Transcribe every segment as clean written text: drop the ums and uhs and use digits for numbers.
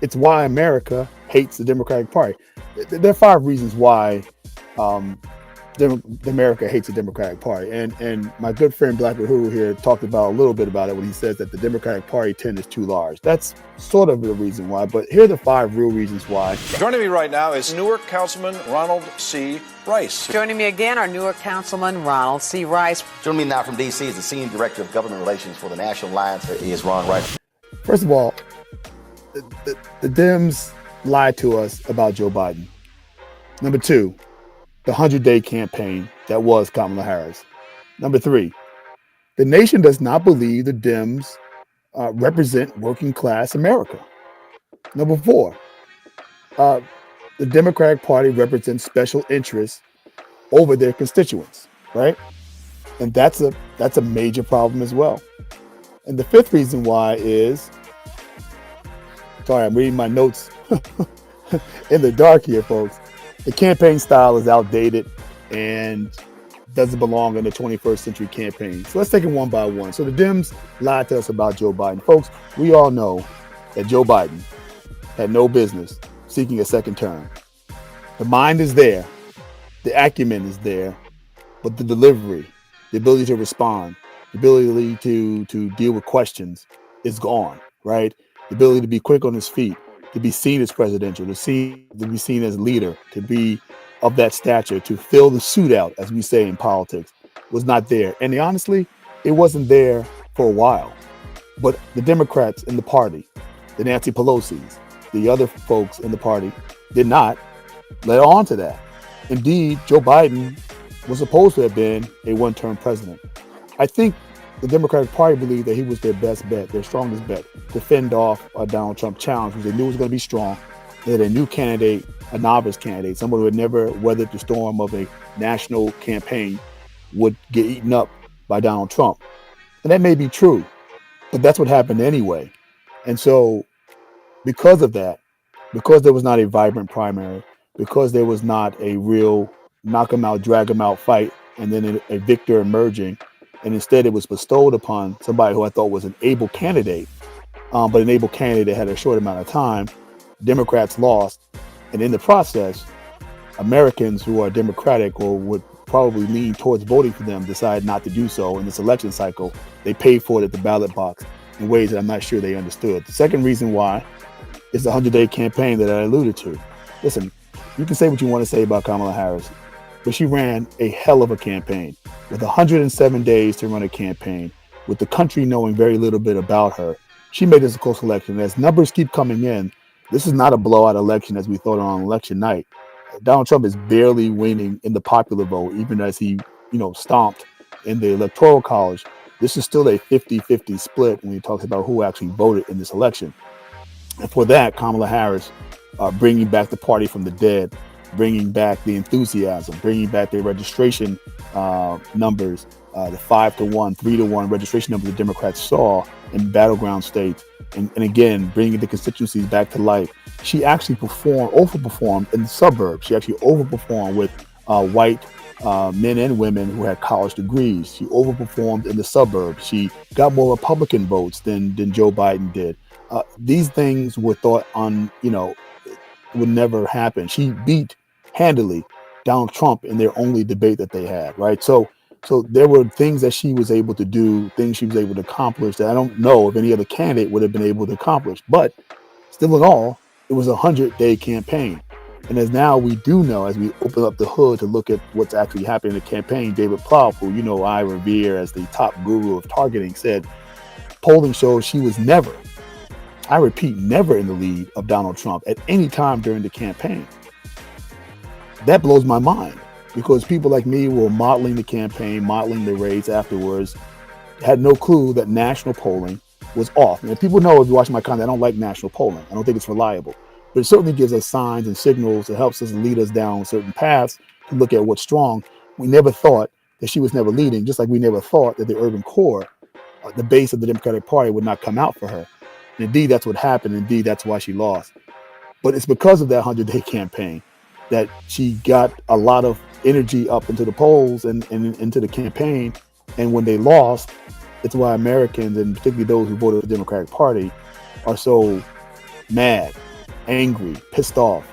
It's why America hates the Democratic Party. There are five reasons why um, America hates the Democratic Party. And my good friend Black Uhuru here talked about a little bit about it when he says that the Democratic Party tent is too large. That's sort of the reason why, but here are the five real reasons why. Joining me right now is Newark Councilman Ronald C. Rice. Joining me again, our Newark Councilman Ronald C. Rice. Joining me now from D.C. is the Senior Director of Government Relations for the National Alliance. He is Ron Rice. First of all, the Dems lied to us about Joe Biden. Number two, the 100-day campaign that was Kamala Harris. Number three, the nation does not believe the Dems represent working class America. Number four, the Democratic Party represents special interests over their constituents, right? And that's a major problem as well. And the fifth reason why is, sorry, I'm reading my notes in the dark here, folks. The campaign style is outdated and doesn't belong in the 21st century campaign. So let's take it one by one. So the Dems lied to us about Joe Biden. Folks, we all know that Joe Biden had no business seeking a second term. The mind is there, the acumen is there, but the delivery, the ability to respond, the ability to deal with questions is gone, right? The ability to be quick on his feet, to be seen as presidential, to be seen as a leader, to be of that stature, to fill the suit out, as we say in politics, was not there. And honestly, it wasn't there for a while. But the Democrats in the party, the Nancy Pelosi's, the other folks in the party did not let on to that. Indeed, Joe Biden was supposed to have been a one-term president. I think the Democratic Party believed that he was their best bet, their strongest bet, to fend off a Donald Trump challenge, which they knew was going to be strong. They had a new candidate, a novice candidate, someone who had never weathered the storm of a national campaign, would get eaten up by Donald Trump. And that may be true, but that's what happened anyway. And so because of that, because there was not a vibrant primary, because there was not a real knock 'em out, drag 'em out fight, and then a victor emerging, and instead it was bestowed upon somebody who I thought was an able candidate, but an able candidate had a short amount of time. Democrats lost, and in the process, Americans who are Democratic or would probably lean towards voting for them decided not to do so in this election cycle. They paid for it at the ballot box in ways that I'm not sure they understood. The second reason why is the 100-day campaign that I alluded to. Listen, you can say what you want to say about Kamala Harris, but she ran a hell of a campaign with 107 days to run a campaign, with the country knowing very little bit about her. She made this a close election. As numbers keep coming in, this is not a blowout election as we thought on election night. Donald Trump is barely winning in the popular vote, even as he, stomped in the electoral college. This is still a 50-50 split when he talks about who actually voted in this election. And for that, Kamala Harris bringing back the party from the dead, bringing back the enthusiasm, bringing back the registration numbers, the 5-1, 3-1 registration numbers the Democrats saw in battleground states, and again, bringing the constituencies back to life. She actually overperformed in the suburbs. She actually overperformed with white men and women who had college degrees. She overperformed in the suburbs. She got more Republican votes than Joe Biden did. These things were thought would never happen. She beat handily Donald Trump in their only debate that they had, right? So there were things that she was able to do, things she was able to accomplish that I don't know if any other candidate would have been able to accomplish. But still in all, it was a 100-day campaign. And as now we do know, as we open up the hood to look at what's actually happening in the campaign, David Plouffe, who I revere as the top guru of targeting, said polling shows she was never, I repeat, never in the lead of Donald Trump at any time during the campaign. That blows my mind, because people like me were modeling the campaign, modeling the race afterwards, had no clue that national polling was off. And people know, if you watch my content, I don't like national polling. I don't think it's reliable. But it certainly gives us signs and signals. It helps us lead us down certain paths to look at what's strong. We never thought that she was never leading, just like we never thought that the urban core, the base of the Democratic Party, would not come out for her. And indeed, that's what happened. Indeed, that's why she lost. But it's because of that 100-day campaign that she got a lot of energy up into the polls and into the campaign. And when they lost, it's why Americans, and particularly those who voted for the Democratic Party, are so mad angry, pissed off,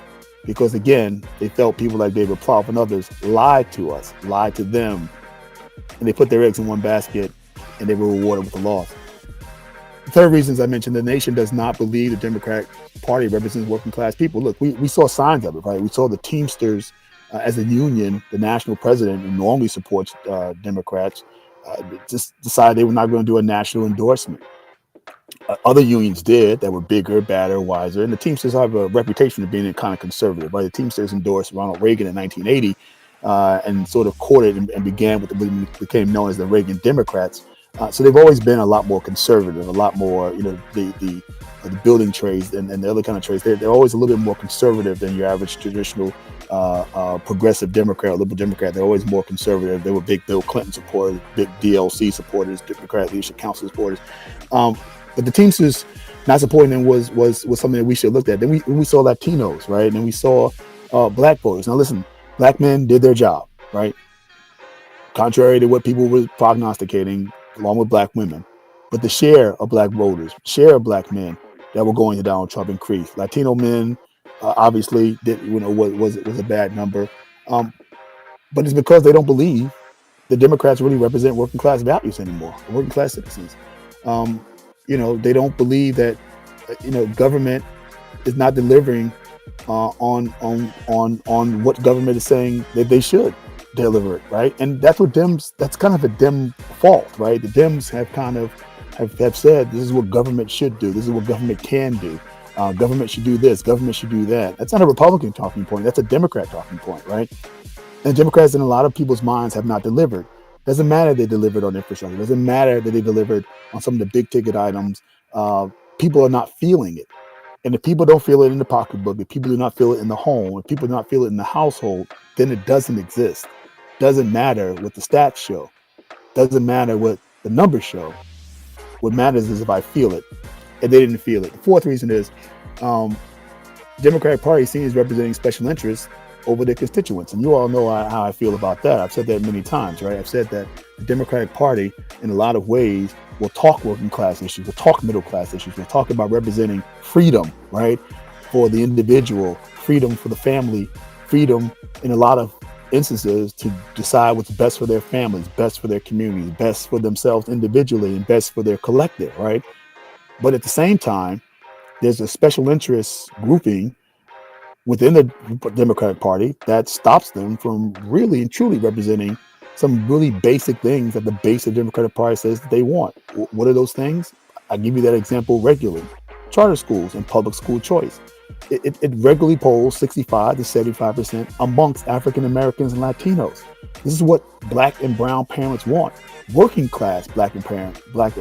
because again, they felt people like David Plouffe and others lied to us, lied to them, and they put their eggs in one basket and they were rewarded with a loss. The third reason, as I mentioned, the nation does not believe the Democratic Party represents working class people. Look, we saw signs of it, right? We saw the Teamsters as a union, the national president, who normally supports Democrats, just decided they were not going to do a national endorsement. Other unions did that were bigger, badder, wiser, and the Teamsters have a reputation of being kind of conservative, right? The Teamsters endorsed Ronald Reagan in 1980 and sort of courted and began with what became known as the Reagan Democrats. So they've always been a lot more conservative, a lot more, the building trades and the other kind of trades. They're always a little bit more conservative than your average traditional progressive Democrat or liberal Democrat. They're always more conservative. They were big Bill Clinton supporters, big DLC supporters, Democratic Leadership Council supporters. But the Teamsters not supporting them was something that we should look at. Then we saw Latinos, right? And then we saw black voters. Now listen, black men did their job, right? Contrary to what people were prognosticating, along with black women. But the share of black voters, share of black men that were going to Donald Trump increased. Latino men obviously was a bad number. But it's because they don't believe the Democrats really represent working class values anymore, working class citizens. They don't believe that government is not delivering on what government is saying that they should deliver it, right? And that's kind of a Dem fault, right? The Dems have kind of have said this is what government should do, this is what government can do. Government should do this, government should do that. That's not a Republican talking point, that's a Democrat talking point, right? And Democrats in a lot of people's minds have not delivered. Doesn't matter they delivered on infrastructure. Doesn't matter that they delivered on some of the big ticket items. People are not feeling it. And if people don't feel it in the pocketbook, if people do not feel it in the home, if people do not feel it in the household, then it doesn't exist. Doesn't matter what the stats show. Doesn't matter what the numbers show. What matters is if I feel it. And they didn't feel it. The fourth reason is Democratic Party seems representing special interests over their constituents. And you all know how I feel about that. I've said that many times, right? I've said that the Democratic Party, in a lot of ways, will talk working class issues, will talk middle class issues, will talk about representing freedom, right? For the individual, freedom for the family, freedom in a lot of instances to decide what's best for their families, best for their communities, best for themselves individually, and best for their collective, right? But at the same time, there's a special interest grouping within the Democratic Party that stops them from really and truly representing some really basic things that the base of the Democratic Party says that they want. What are those things? I give you that example regularly. Charter schools and public school choice. It regularly polls 65 to 75% amongst African Americans and Latinos. This is what black and brown parents want. Working class black and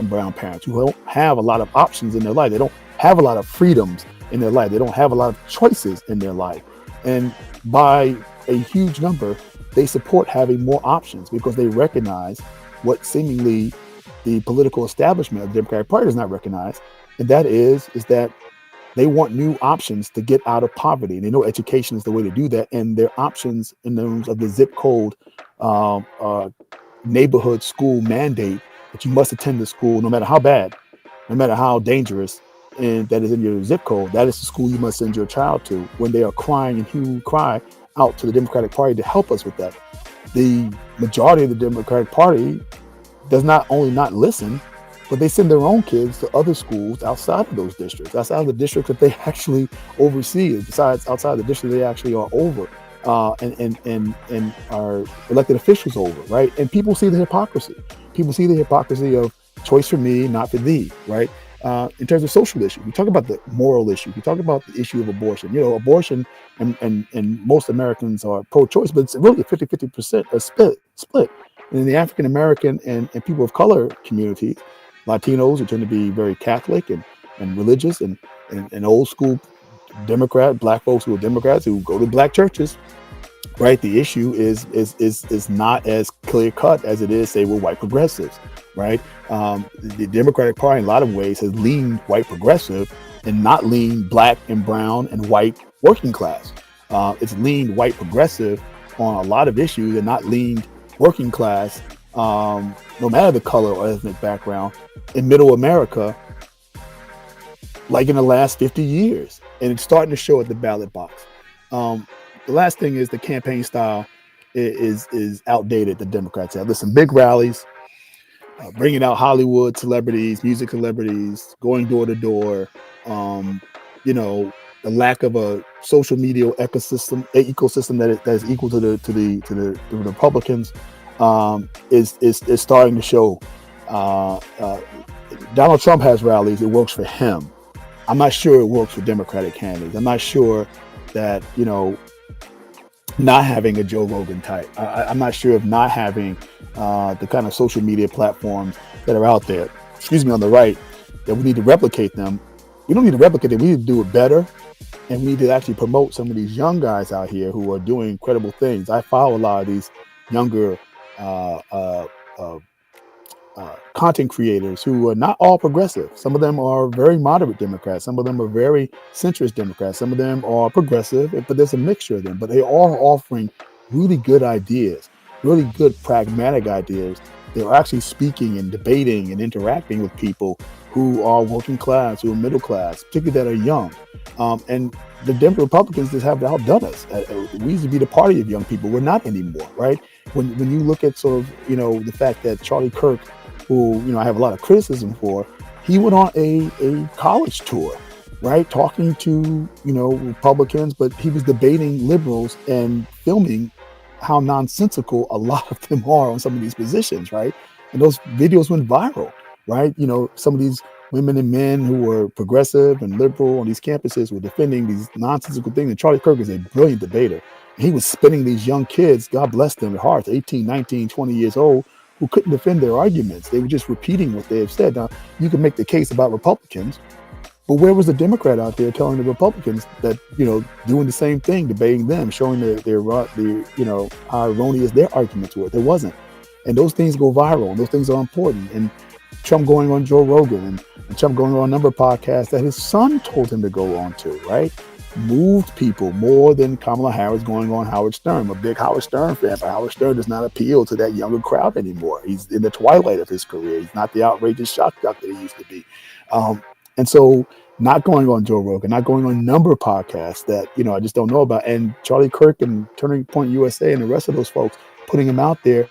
brown parents who don't have a lot of options in their life. They don't have a lot of freedoms in their life. They don't have a lot of choices in their life. And by a huge number, they support having more options because they recognize what seemingly the political establishment of the Democratic Party does not recognize. And that is that they want new options to get out of poverty. And they know education is the way to do that. And their options in terms of the zip code neighborhood school mandate that you must attend the school no matter how bad, no matter how dangerous, and that is in your zip code, that is the school you must send your child to when they are crying and hue cry out to the Democratic Party to help us with that. The majority of the Democratic Party does not only not listen, but they send their own kids to other schools outside of those districts, outside of the districts that they actually oversee, besides outside the district they actually are over and are elected officials over, right? And people see the hypocrisy. People see the hypocrisy of choice for me, not for thee, right? In terms of social issues, we talk about the moral issue. We talk about the issue of abortion. Abortion and most Americans are pro-choice, but it's really a 50-50% split. And in the African American and people of color communities, Latinos who tend to be very Catholic and religious and old school Democrat, black folks who are Democrats who go to black churches, right? The issue is not as clear cut as it is, say, with white progressives, right? The Democratic Party in a lot of ways has leaned white progressive and not leaned black and brown and white working class. It's leaned white progressive on a lot of issues and not leaned working class, no matter the color or ethnic background, in middle America, like in the last 50 years. and it's starting to show at the ballot box. The last thing is the campaign style is outdated. The Democrats have, listen, big rallies, bringing out Hollywood celebrities, music celebrities, going door to door. You know, the lack of a social media ecosystem that is equal to the Republicans is starting to show. Donald Trump has rallies; it works for him. I'm not sure it works for Democratic candidates. I'm not sure that, not having a Joe Rogan type. I'm not sure if not having the kind of social media platforms that are out there, on the right, that we need to replicate them. We don't need to replicate it. We need to do it better. And we need to actually promote some of these young guys out here who are doing incredible things. I follow a lot of these younger content creators who are not all progressive. Some of them are very moderate Democrats. Some of them are very centrist Democrats. Some of them are progressive, but there's a mixture of them. But they are offering really good ideas, really good pragmatic ideas. They're actually speaking and debating and interacting with people who are working class, who are middle class, particularly that are young. And the Denver Republicans just have outdone us. We used to be the party of young people. We're not anymore, right? When you look at sort of, the fact that Charlie Kirk, who, I have a lot of criticism for, he went on a college tour, right? Talking to, Republicans, but he was debating liberals and filming how nonsensical a lot of them are on some of these positions, right? And those videos went viral, right? Some of these women and men who were progressive and liberal on these campuses were defending these nonsensical things. And Charlie Kirk is a brilliant debater. And he was spinning these young kids, God bless them, their hearts, 18, 19, 20 years old, who couldn't defend their arguments. They were just repeating what they have said. Now, you can make the case about Republicans, but where was the Democrat out there telling the Republicans that, doing the same thing, debating them, showing their how erroneous their arguments were? There wasn't. And those things go viral, and those things are important. And Trump going on Joe Rogan and Trump going on a number of podcasts that his son told him to go on to, right? Moved people more than Kamala Harris going on Howard Stern. I'm a big Howard Stern fan, but Howard Stern does not appeal to that younger crowd anymore. He's in the twilight of his career. He's not the outrageous shock jock that he used to be. And so not going on Joe Rogan, not going on a number of podcasts that, I just don't know about. And Charlie Kirk and Turning Point USA and the rest of those folks putting him out there,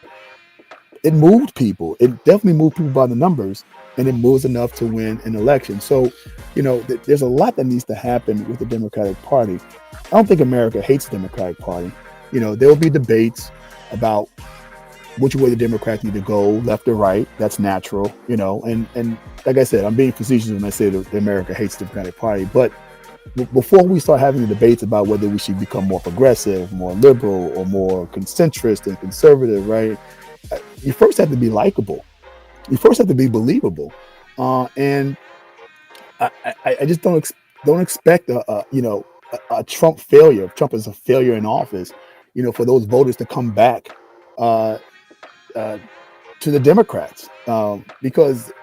it moved people. It definitely moved people by the numbers, and it moves enough to win an election. So, there's a lot that needs to happen with the Democratic Party. I don't think America hates the Democratic Party. There will be debates about which way the Democrats need to go, left or right. That's natural, and like I said, I'm being facetious when I say that America hates the Democratic Party. But before we start having the debates about whether we should become more progressive, more liberal, or more centrist and conservative, right? You first have to be likable. You first have to be believable, and I just don't expect a Trump failure. If Trump is a failure in office, for those voters to come back to the Democrats, because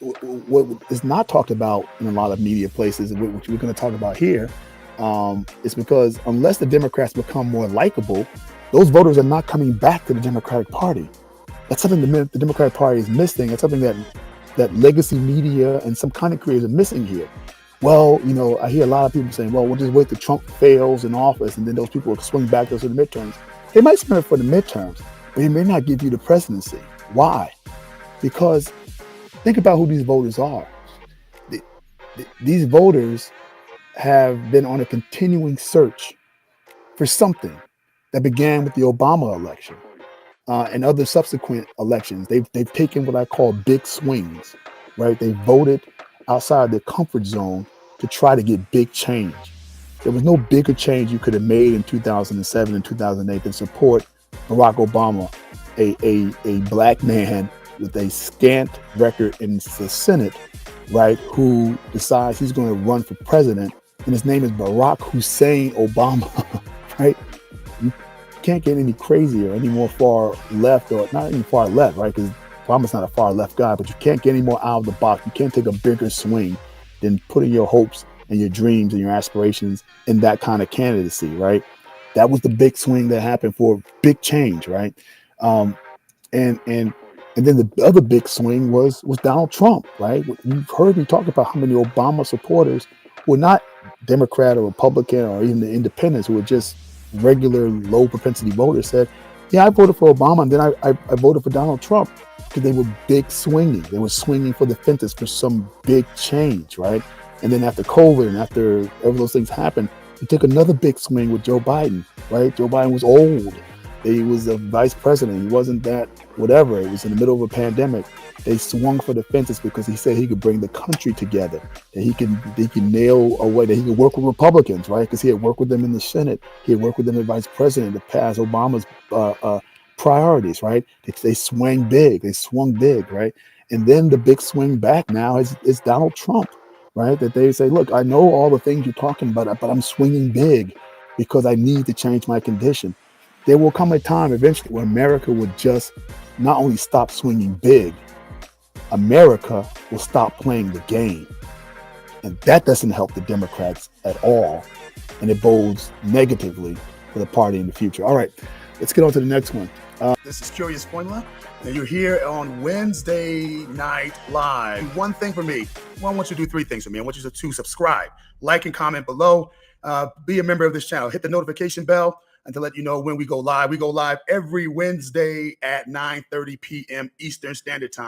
what is not talked about in a lot of media places, which we're going to talk about here, is because unless the Democrats become more likable, those voters are not coming back to the Democratic Party. That's something the Democratic Party is missing. It's something that legacy media and some content creators are missing here. Well, I hear a lot of people saying, well, we'll just wait till Trump fails in office and then those people will swing back to the midterms. They might swing it for the midterms, but he may not give you the presidency. Why? Because think about who these voters are. These voters have been on a continuing search for something that began with the Obama election. And other subsequent elections, they've taken what I call big swings, right? They voted outside their comfort zone to try to get big change. There was no bigger change you could have made in 2007 and 2008 than support Barack Obama, a black man with a scant record in the Senate, right? Who decides he's going to run for president, and his name is Barack Hussein Obama, right? Can't get any crazier, any more far left, or not even far left, right? Because Obama's not a far left guy, but you can't get any more out of the box. You can't take a bigger swing than putting your hopes and your dreams and your aspirations in that kind of candidacy, right? That was the big swing that happened for big change, right? And then the other big swing was Donald Trump, right? You've heard me talk about how many Obama supporters were not Democrat or Republican or even the independents who were just regular low propensity voters said, yeah, I voted for Obama and then I voted for Donald Trump, because they were big swinging. They were swinging for the fences for some big change, right? And then after COVID and after all those things happened, they took another big swing with Joe Biden, right? Joe Biden was old. He was a vice president. He wasn't that whatever. It was in the middle of a pandemic. They swung for the fences because he said he could bring the country together, that he can nail a way, that he could work with Republicans, right? Because he had worked with them in the Senate. He had worked with them as vice president to pass Obama's priorities, right? They swung big. They swung big, right? And then the big swing back now is Donald Trump, right? That they say, look, I know all the things you're talking about, but I'm swinging big because I need to change my condition. There will come a time eventually where America will just not only stop swinging big, America will stop playing the game. And that doesn't help the Democrats at all. And it bodes negatively for the party in the future. All right, let's get on to the next one. This is Curious Formula, and you're here on Wednesday Night Live. One thing for me. Well, I want you to do three things for me. I want you to subscribe, like, and comment below. Be a member of this channel. Hit the notification bell and to let you know when we go live. We go live every Wednesday at 9:30 p.m. Eastern Standard Time.